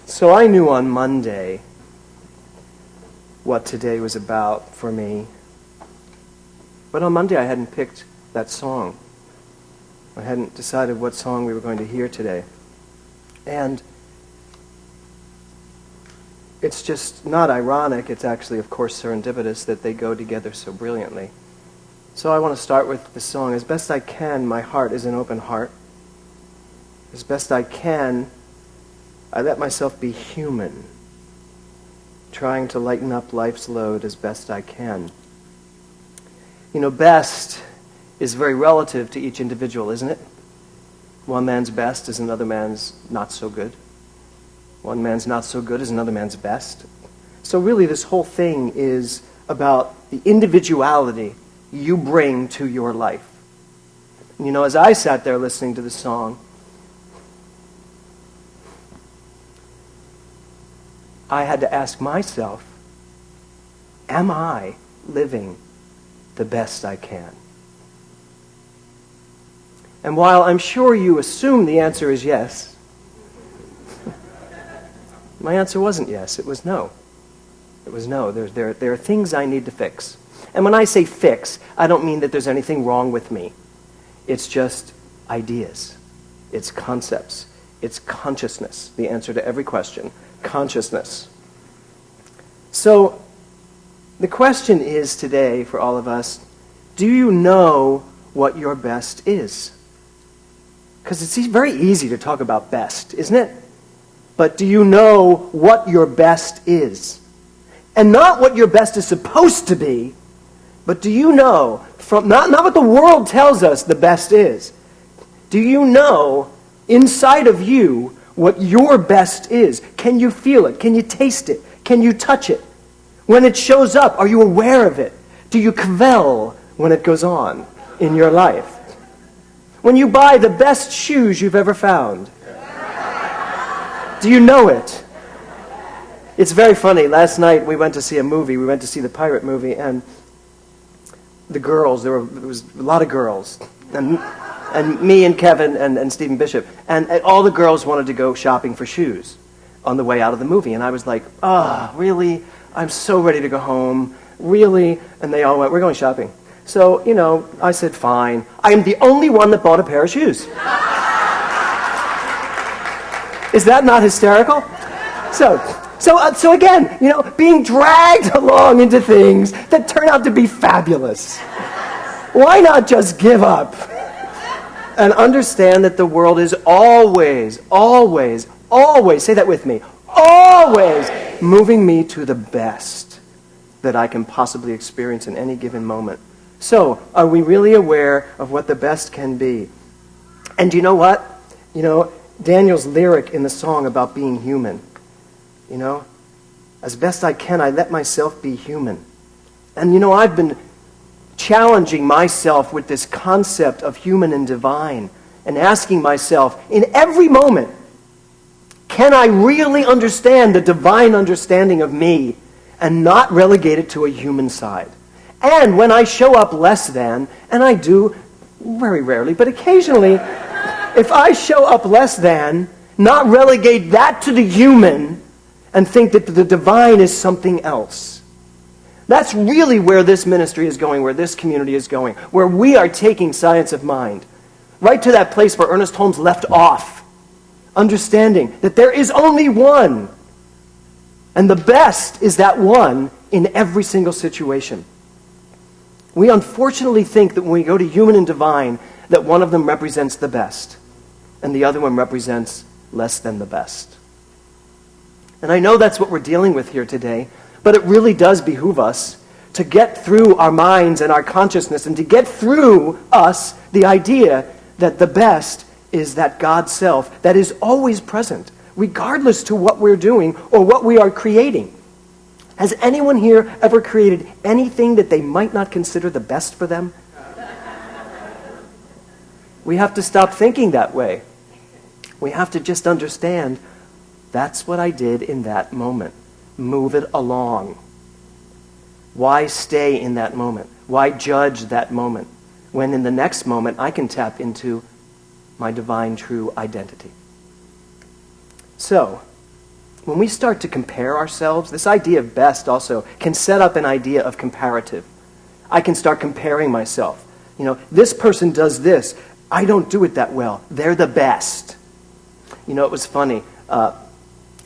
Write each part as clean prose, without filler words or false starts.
So I knew on Monday what today was about for me. But on Monday I hadn't picked that song. I hadn't decided what song we were going to hear today. And it's just not ironic, it's actually, of course, serendipitous that they go together so brilliantly. So I want to start with the song. As best I can, my heart is an open heart. As best I can, I let myself be human, trying to lighten up life's load as best I can. You know, best is very relative to each individual, isn't it? One man's best is another man's not so good. One man's not so good is another man's best. So really this whole thing is about the individuality you bring to your life. And you know, as I sat there listening to the song, I had to ask myself, am I living the best I can? And while I'm sure you assume the answer is yes, my answer wasn't yes, it was no. It was no. There are things I need to fix. And when I say fix, I don't mean that there's anything wrong with me. It's just ideas. It's concepts. It's consciousness. The answer to every question. Consciousness. So, the question is today for all of us, do you know what your best is? Because it's very easy to talk about best, isn't it? But do you know what your best is? And not what your best is supposed to be, but do you know, from not what the world tells us the best is, do you know inside of you what your best is? Can you feel it? Can you taste it? Can you touch it? When it shows up, are you aware of it? Do you cavil when it goes on in your life? When you buy the best shoes you've ever found, do you know it? It's very funny. Last night we went to see a movie. We went to see the pirate movie, and the girls, there was a lot of girls, and me and Kevin and Stephen Bishop, and all the girls wanted to go shopping for shoes on the way out of the movie. And I was like, really? I'm so ready to go home. Really? And they all went, we're going shopping. So, you know, I said, fine. I am the only one that bought a pair of shoes. Is that not hysterical? So again, you know, being dragged along into things that turn out to be fabulous. Why not just give up and understand that the world is always, always, always, say that with me, always moving me to the best that I can possibly experience in any given moment. So, are we really aware of what the best can be? And do you know what? You know, Daniel's lyric in the song about being human. You know, as best I can, I let myself be human. And you know, I've been challenging myself with this concept of human and divine and asking myself, in every moment, can I really understand the divine understanding of me and not relegate it to a human side? And when I show up less than, and I do very rarely, but occasionally, if I show up less than, not relegate that to the human and think that the divine is something else. That's really where this ministry is going, where this community is going, where we are taking science of mind right to that place where Ernest Holmes left off, understanding that there is only one, and the best is that one in every single situation. We unfortunately think that when we go to human and divine, that one of them represents the best, and the other one represents less than the best. And I know that's what we're dealing with here today, but it really does behoove us to get through our minds and our consciousness and to get through us the idea that the best is that God self that is always present, regardless to what we're doing or what we are creating. Has anyone here ever created anything that they might not consider the best for them? We have to stop thinking that way. We have to just understand that's what I did in that moment. Move it along. Why stay in that moment? Why judge that moment when in the next moment I can tap into my divine true identity? So, when we start to compare ourselves, this idea of best also can set up an idea of comparative. I can start comparing myself. This person does this. I don't do it that well. They're the best. It was funny.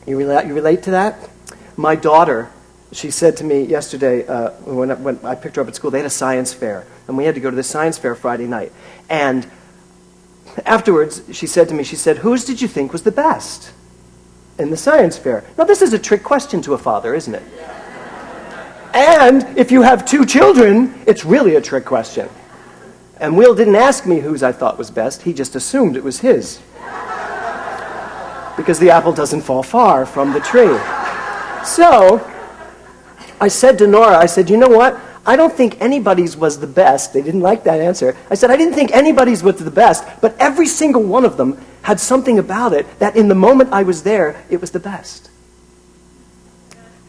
You relate to that? My daughter, she said to me yesterday when I picked her up at school, they had a science fair, and we had to go to the science fair Friday night. And afterwards, she said to me, whose did you think was the best in the science fair? Now, this is a trick question to a father, isn't it? And if you have 2 children, it's really a trick question. And Will didn't ask me whose I thought was best. He just assumed it was his. Because the apple doesn't fall far from the tree. So, I said to Nora, you know what? I don't think anybody's was the best. They didn't like that answer. I said, I didn't think anybody's was the best, but every single one of them had something about it that in the moment I was there, it was the best.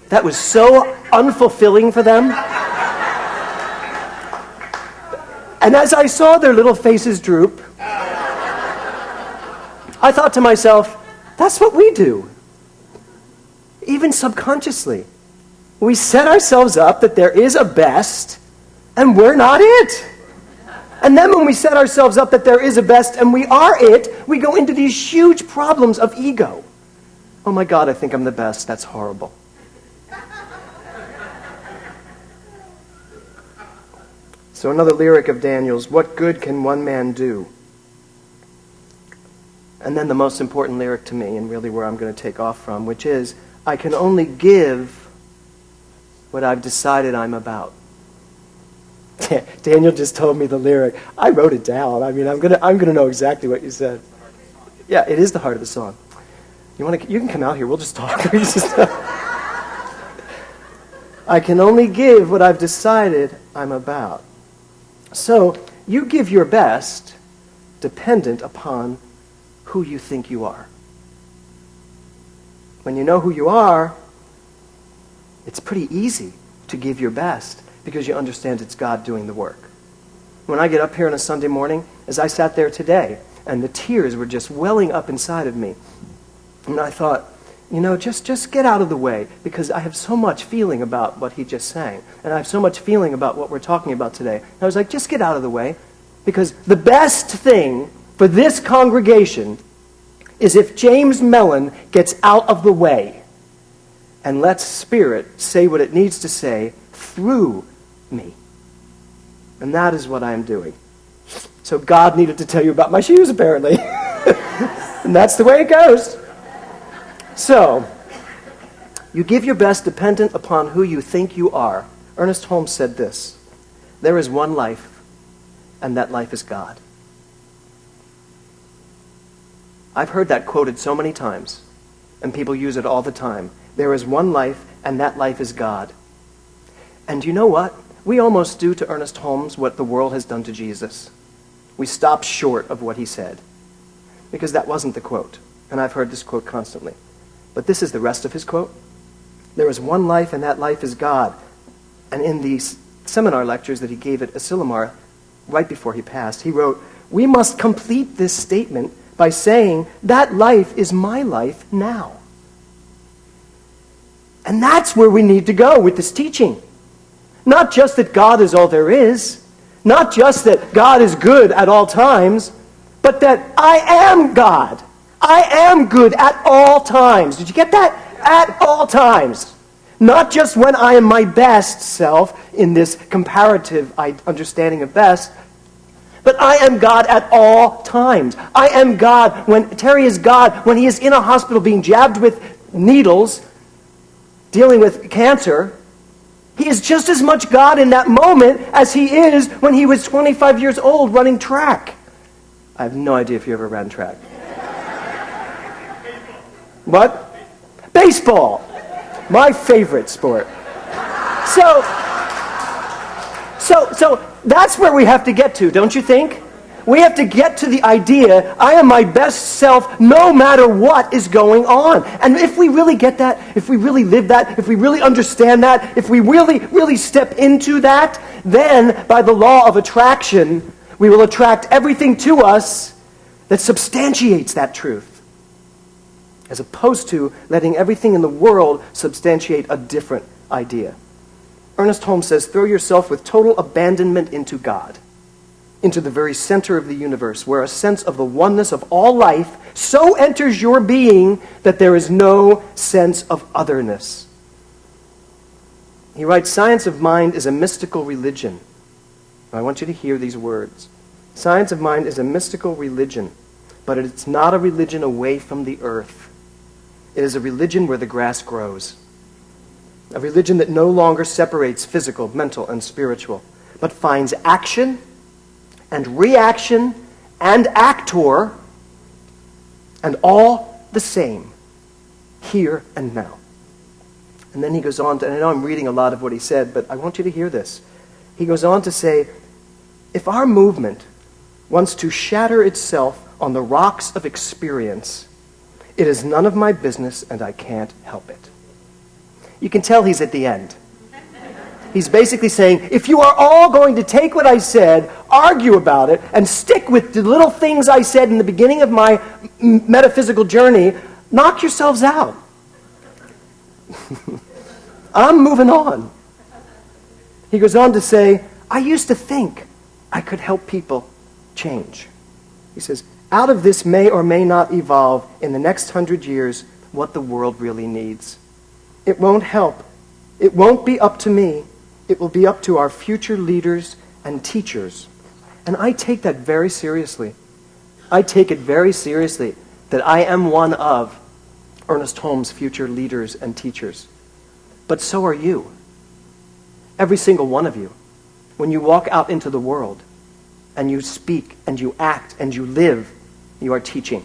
That was so unfulfilling for them. And as I saw their little faces droop, I thought to myself, that's what we do. Even subconsciously. We set ourselves up that there is a best, and we're not it. And then when we set ourselves up that there is a best and we are it, we go into these huge problems of ego. Oh my God, I think I'm the best. That's horrible. So another lyric of Daniel's, what good can one man do? And then the most important lyric to me, and really where I'm going to take off from, which is, I can only give what I've decided I'm about. Daniel just told me the lyric. I wrote it down. I mean, I'm gonna know exactly what you said. Yeah, it is the heart of the song. You can come out here. We'll just talk. I can only give what I've decided I'm about. So you give your best dependent upon who you think you are. When you know who you are, it's pretty easy to give your best because you understand it's God doing the work. When I get up here on a Sunday morning, as I sat there today, and the tears were just welling up inside of me, and I thought, just get out of the way, because I have so much feeling about what he just sang, and I have so much feeling about what we're talking about today. And I was like, just get out of the way, because the best thing for this congregation is if James Mellon gets out of the way and lets Spirit say what it needs to say through me. And that is what I am doing. So God needed to tell you about my shoes, apparently. And that's the way it goes. So, you give your best dependent upon who you think you are. Ernest Holmes said this, there is one life, and that life is God. I've heard that quoted so many times, and people use it all the time. There is one life, and that life is God. And you know what? We almost do to Ernest Holmes what the world has done to Jesus. We stop short of what he said, because that wasn't the quote. And I've heard this quote constantly. But this is the rest of his quote. There is one life, and that life is God. And in the seminar lectures that he gave at Asilomar, right before he passed, he wrote, we must complete this statement by saying, that life is my life now. And that's where we need to go with this teaching. Not just that God is all there is, not just that God is good at all times, but that I am God. I am good at all times. Did you get that? At all times. Not just when I am my best self in this comparative understanding of best, but I am God at all times. I am God when Terry is God when he is in a hospital being jabbed with needles, dealing with cancer. He is just as much God in that moment as he is when he was 25 years old running track. I have no idea if you ever ran track. What? Baseball. My favorite sport. So that's where we have to get to, don't you think? We have to get to the idea, I am my best self no matter what is going on. And if we really get that, if we really live that, if we really understand that, if we really, really step into that, then by the law of attraction, we will attract everything to us that substantiates that truth. as opposed to letting everything in the world substantiate a different idea. Ernest Holmes says, throw yourself with total abandonment into God, into the very center of the universe, where a sense of the oneness of all life so enters your being that there is no sense of otherness. He writes, science of mind is a mystical religion. I want you to hear these words. Science of mind is a mystical religion, but it's not a religion away from the earth. It is a religion where the grass grows. A religion that no longer separates physical, mental, and spiritual, but finds action and reaction and actor and all the same, here and now. And then he goes on to, and I know I'm reading a lot of what he said, but I want you to hear this. He goes on to say, if our movement wants to shatter itself on the rocks of experience, it is none of my business and I can't help it. You can tell he's at the end. He's basically saying, if you are all going to take what I said, argue about it, and stick with the little things I said in the beginning of my metaphysical journey, knock yourselves out. I'm moving on. He goes on to say, I used to think I could help people change. He says, out of this may or may not evolve in the next 100 years what the world really needs. It won't help. It won't be up to me. It will be up to our future leaders and teachers. And I take that very seriously. I take it very seriously that I am one of Ernest Holmes' future leaders and teachers. But so are you. Every single one of you. When you walk out into the world and you speak and you act and you live, you are teaching.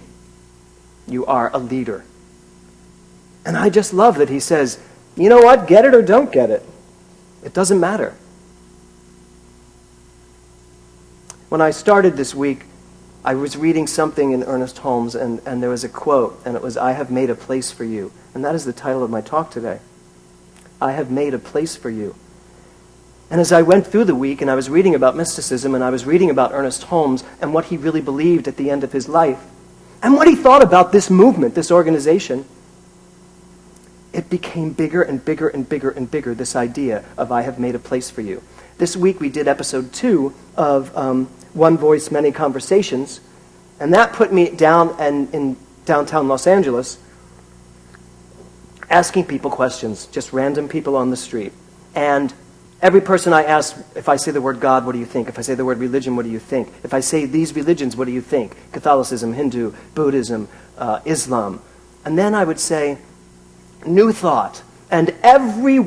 You are a leader. And I just love that he says, you know what, get it or don't get it. It doesn't matter. When I started this week, I was reading something in Ernest Holmes, and there was a quote, and it was, I have made a place for you. And that is the title of my talk today. I have made a place for you. And as I went through the week, and I was reading about mysticism, and I was reading about Ernest Holmes, and what he really believed at the end of his life, and what he thought about this movement, this organization, it became bigger and bigger and bigger and bigger, this idea of I have made a place for you. This week we did episode 2 of One Voice, Many Conversations, and that put me down in downtown Los Angeles asking people questions, just random people on the street. And every person I asked, if I say the word God, what do you think? If I say the word religion, what do you think? If I say these religions, what do you think? Catholicism, Hindu, Buddhism, Islam. And then I would say, New Thought. And every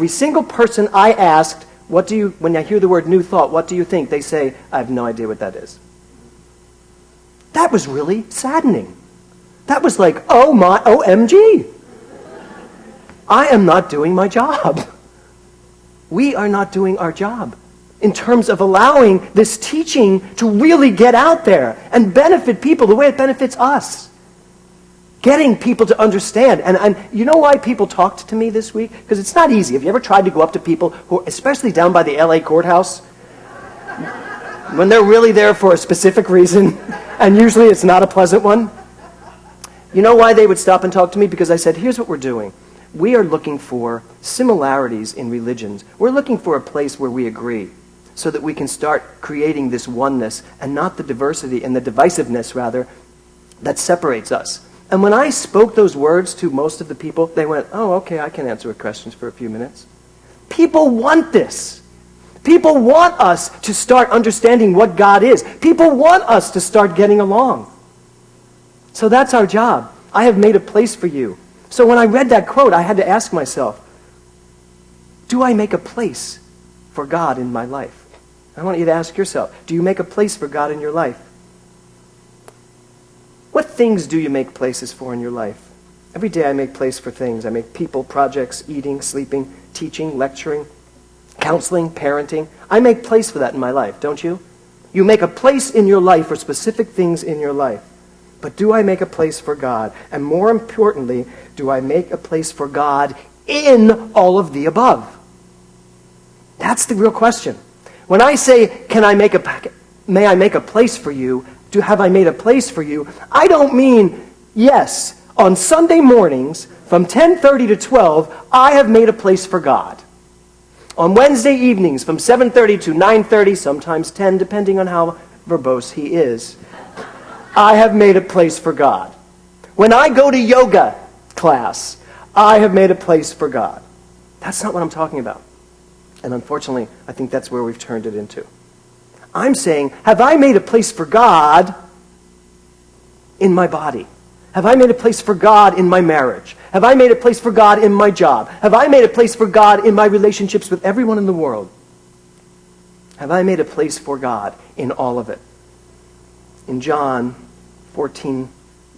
single person I asked, when I hear the word New Thought, what do you think? They say, I have no idea what that is. That was really saddening. That was like, oh my, OMG. I am not doing my job. We are not doing our job in terms of allowing this teaching to really get out there and benefit people the way it benefits us. Getting people to understand. And you know why people talked to me this week? Because it's not easy. Have you ever tried to go up to people who, especially down by the LA courthouse, when they're really there for a specific reason, and usually it's not a pleasant one? You know why they would stop and talk to me? Because I said, here's what we're doing. We are looking for similarities in religions. We're looking for a place where we agree so that we can start creating this oneness and not the diversity and the divisiveness, rather, that separates us. And when I spoke those words to most of the people, they went, oh, okay, I can answer questions for a few minutes. People want this. People want us to start understanding what God is. People want us to start getting along. So that's our job. I have made a place for you. So when I read that quote, I had to ask myself, do I make a place for God in my life? I want you to ask yourself, do you make a place for God in your life? What things do you make places for in your life? Every day I make place for things. I make people, projects, eating, sleeping, teaching, lecturing, counseling, parenting. I make place for that in my life, don't you? You make a place in your life for specific things in your life. But do I make a place for God? And more importantly, do I make a place for God in all of the above? That's the real question. When I say, may I make a place for you? Have I made a place for you? I don't mean Yes, on Sunday mornings from 10:30 to 12, I have made a place for God. On Wednesday evenings from 7:30 to 9:30, sometimes 10, depending on how verbose he is, I have made a place for God. When I go to yoga class, I have made a place for God. That's not what I'm talking about. And unfortunately, I think that's where we've turned it into. I'm saying, have I made a place for God in my body? Have I made a place for God in my marriage? Have I made a place for God in my job? Have I made a place for God in my relationships with everyone in the world? Have I made a place for God in all of it? In John 14,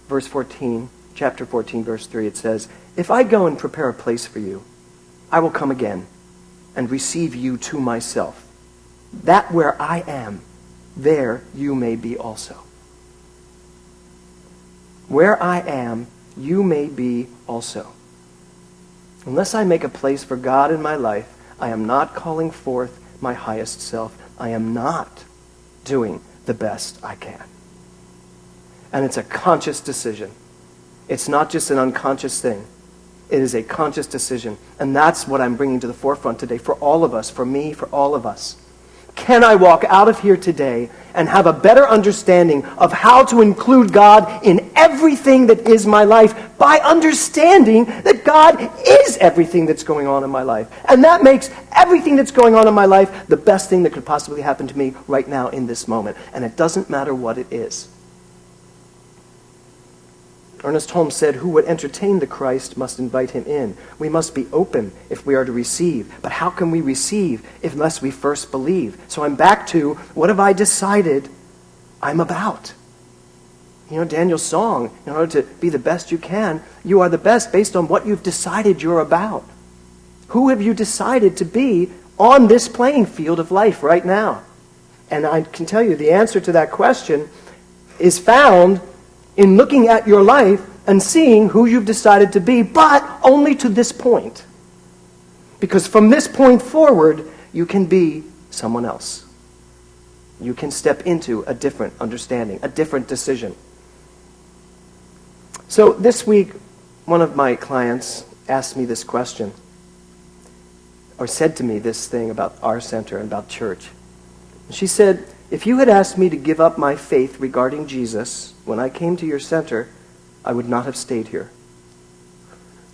verse 14, chapter 14, verse 3, it says, "If I go and prepare a place for you, I will come again and receive you to myself, that where I am, there you may be also." Where I am, you may be also. Unless I make a place for God in my life, I am not calling forth my highest self. I am not doing the best I can. And it's a conscious decision. It's not just an unconscious thing. It is a conscious decision. And that's what I'm bringing to the forefront today for all of us, for me, for all of us. Can I walk out of here today and have a better understanding of how to include God in everything that is my life by understanding that God is everything that's going on in my life? And that makes everything that's going on in my life the best thing that could possibly happen to me right now in this moment. And it doesn't matter what it is. Ernest Holmes said, "Who would entertain the Christ must invite him in." We must be open if we are to receive. But how can we receive unless we first believe? So I'm back to, what have I decided I'm about? You know, Daniel's song, in order to be the best you can, you are the best based on what you've decided you're about. Who have you decided to be on this playing field of life right now? And I can tell you the answer to that question is found in looking at your life and seeing who you've decided to be, but only to this point. Because from this point forward, you can be someone else. You can step into a different understanding, a different decision. So this week, one of my clients asked me this question, or said to me this thing about our center and about church. She said, "If you had asked me to give up my faith regarding Jesus when I came to your center, I would not have stayed here."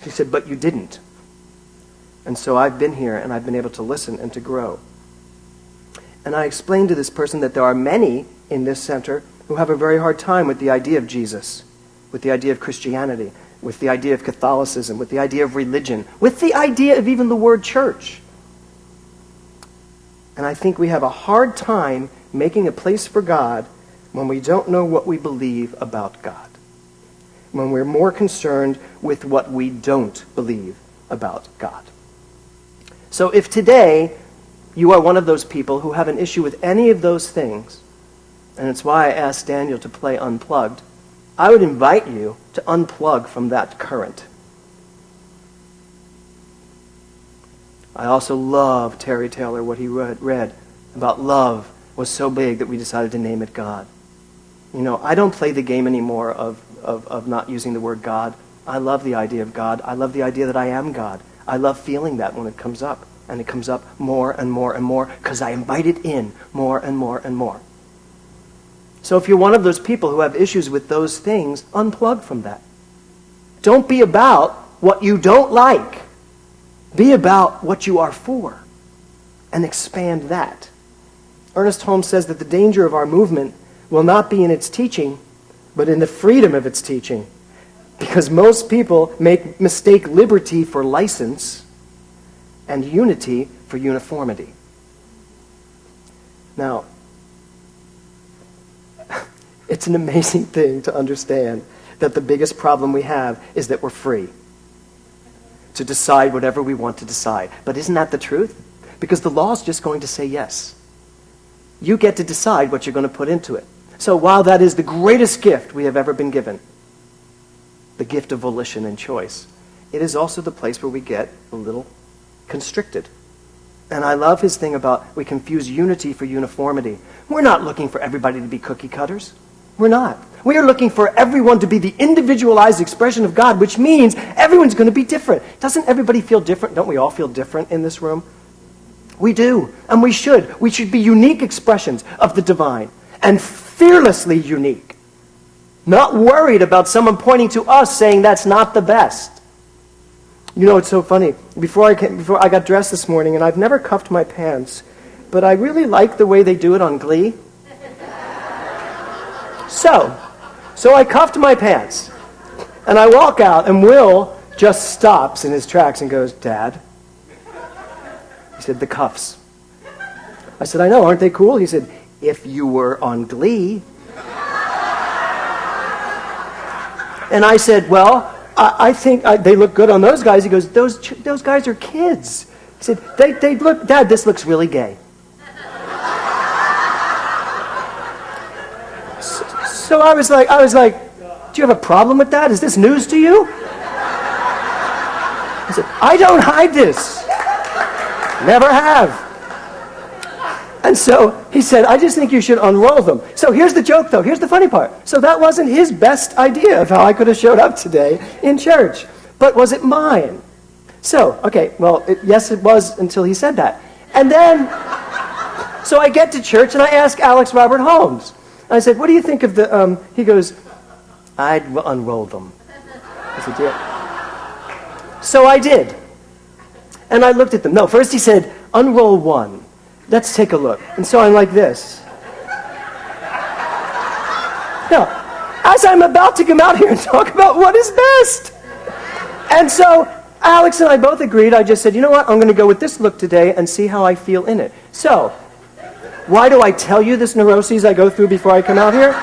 She said, "But you didn't. And so I've been here and I've been able to listen and to grow." And I explained to this person that there are many in this center who have a very hard time with the idea of Jesus, with the idea of Christianity, with the idea of Catholicism, with the idea of religion, with the idea of even the word church. And I think we have a hard time making a place for God when we don't know what we believe about God. When we're more concerned with what we don't believe about God. So if today you are one of those people who have an issue with any of those things, and it's why I asked Daniel to play Unplugged, I would invite you to unplug from that current. I also love Terry Taylor, what he read about love was so big that we decided to name it God. You know, I don't play the game anymore of not using the word God. I love the idea of God. I love the idea that I am God. I love feeling that when it comes up. And it comes up more and more and more because I invite it in more and more and more. So if you're one of those people who have issues with those things, unplug from that. Don't be about what you don't like. Be about what you are for and expand that. Ernest Holmes says that the danger of our movement will not be in its teaching, but in the freedom of its teaching. Because most people mistake liberty for license and unity for uniformity. Now, it's an amazing thing to understand that the biggest problem we have is that we're free to decide whatever we want to decide. But isn't that the truth? Because the law is just going to say yes. You get to decide what you're going to put into it. So while that is the greatest gift we have ever been given, the gift of volition and choice, it is also the place where we get a little constricted. And I love his thing about we confuse unity for uniformity. We're not looking for everybody to be cookie cutters. We're not. We are looking for everyone to be the individualized expression of God, which means everyone's going to be different. Doesn't everybody feel different? Don't we all feel different in this room? We do, and we should. We should be unique expressions of the divine, and fearlessly unique. Not worried about someone pointing to us saying that's not the best. You know, it's so funny. Before I got dressed this morning, and I've never cuffed my pants, but I really like the way they do it on Glee. So I cuffed my pants, and I walk out, and Will just stops in his tracks and goes, "Dad?" He said, "The cuffs." I said, "I know, aren't they cool?" He said, "If you were on Glee." And I said, "Well, I think they look good on those guys." He goes, those guys are kids." He said, they look, "Dad, this looks really gay." So I was like, "Do you have a problem with that? Is this news to you?" I said, "I don't hide this. Never have." And so he said, "I just think you should unroll them." So here's the joke, though. Here's the funny part. So that wasn't his best idea of how I could have showed up today in church. But was it mine? So, okay, well, yes, it was until he said that. And then, so I get to church and I ask Alex Robert Holmes. I said, "What do you think of the," he goes, "I'd unroll them." I said, "Yeah." So I did. And I looked at them. No, first he said, "Unroll one. Let's take a look." And so I'm like this. Now, as I'm about to come out here and talk about what is best. And so Alex and I both agreed. I just said, "You know what? I'm going to go with this look today and see how I feel in it." So, why do I tell you this neuroses I go through before I come out here?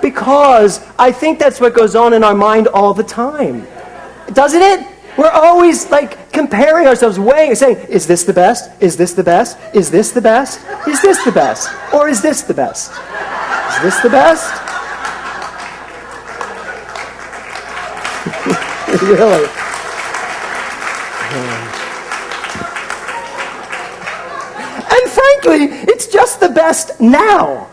Because I think that's what goes on in our mind all the time. Doesn't it? We're always like comparing ourselves, weighing, saying, "Is this the best? Is this the best? Is this the best? Is this the best? Or is this the best? Is this the best?" Really? And frankly, it's just the best now.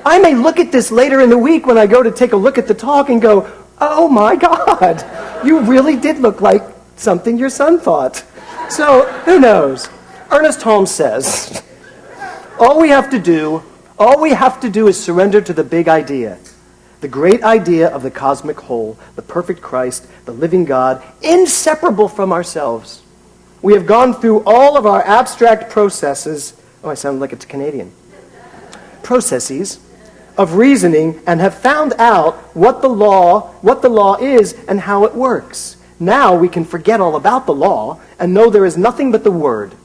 I may look at this later in the week when I go to take a look at the talk and go, "Oh my God, you really did look like something your son thought." So, who knows? Ernest Holmes says, all we have to do is surrender to the big idea. The great idea of the cosmic whole, the perfect Christ, the living God, inseparable from ourselves. We have gone through all of our abstract processes. Oh, I sound like it's Canadian. Processes of reasoning and have found out what the law is and how it works. Now we can forget all about the law and know there is nothing but the Word.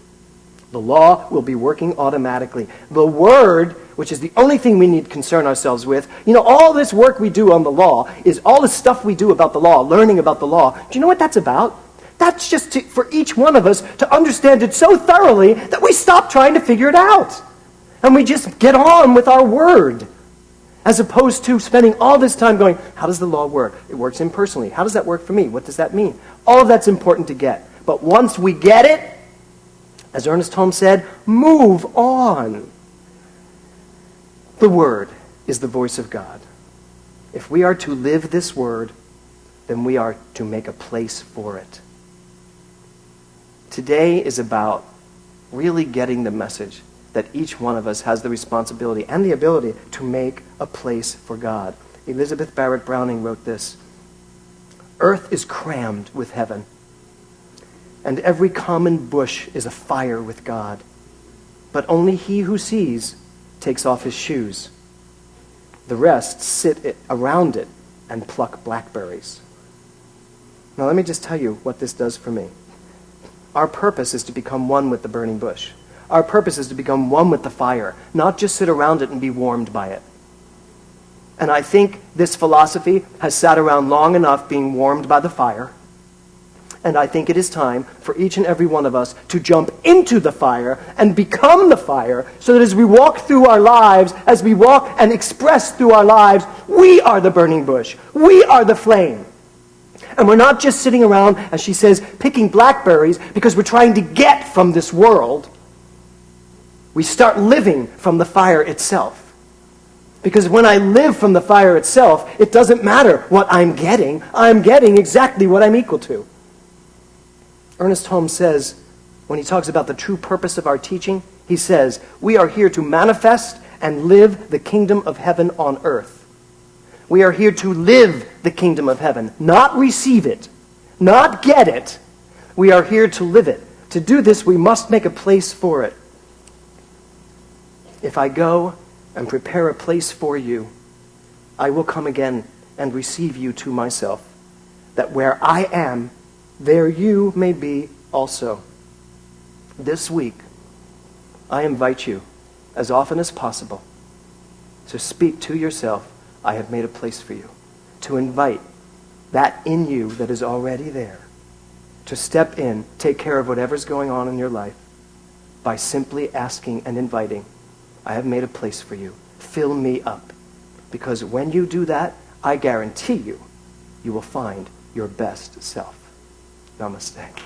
The law will be working automatically. The Word, which is the only thing we need to concern ourselves with, you know, all this work we do on the law is all the stuff we do about the law, learning about the law. Do you know what that's about? That's just for each one of us to understand it so thoroughly that we stop trying to figure it out. And we just get on with our Word. As opposed to spending all this time going, how does the law work? It works impersonally. How does that work for me? What does that mean? All of that's important to get. But once we get it, as Ernest Holmes said, move on. The Word is the voice of God. If we are to live this Word, then we are to make a place for it. Today is about really getting the message that each one of us has the responsibility and the ability to make a place for God. Elizabeth Barrett Browning wrote this: "Earth is crammed with heaven, and every common bush is afire with God. But only he who sees takes off his shoes. The rest sit around it and pluck blackberries." Now let me just tell you what this does for me. Our purpose is to become one with the burning bush. Our purpose is to become one with the fire, not just sit around it and be warmed by it. And I think this philosophy has sat around long enough being warmed by the fire. And I think it is time for each and every one of us to jump into the fire and become the fire, so that as we walk through our lives, as we walk and express through our lives, we are the burning bush. We are the flame. And we're not just sitting around, as she says, picking blackberries because we're trying to get from this world. We start living from the fire itself. Because when I live from the fire itself, it doesn't matter what I'm getting. I'm getting exactly what I'm equal to. Ernest Holmes says, when he talks about the true purpose of our teaching, he says, we are here to manifest and live the kingdom of heaven on earth. We are here to live the kingdom of heaven, not receive it, not get it. We are here to live it. To do this, we must make a place for it. If I go and prepare a place for you, I will come again and receive you to myself, that where I am, there you may be also. This week, I invite you, as often as possible, to speak to yourself, I have made a place for you. To invite that in you that is already there. To step in, take care of whatever's going on in your life by simply asking and inviting, I have made a place for you. Fill me up. Because when you do that, I guarantee you, you will find your best self. Namaste.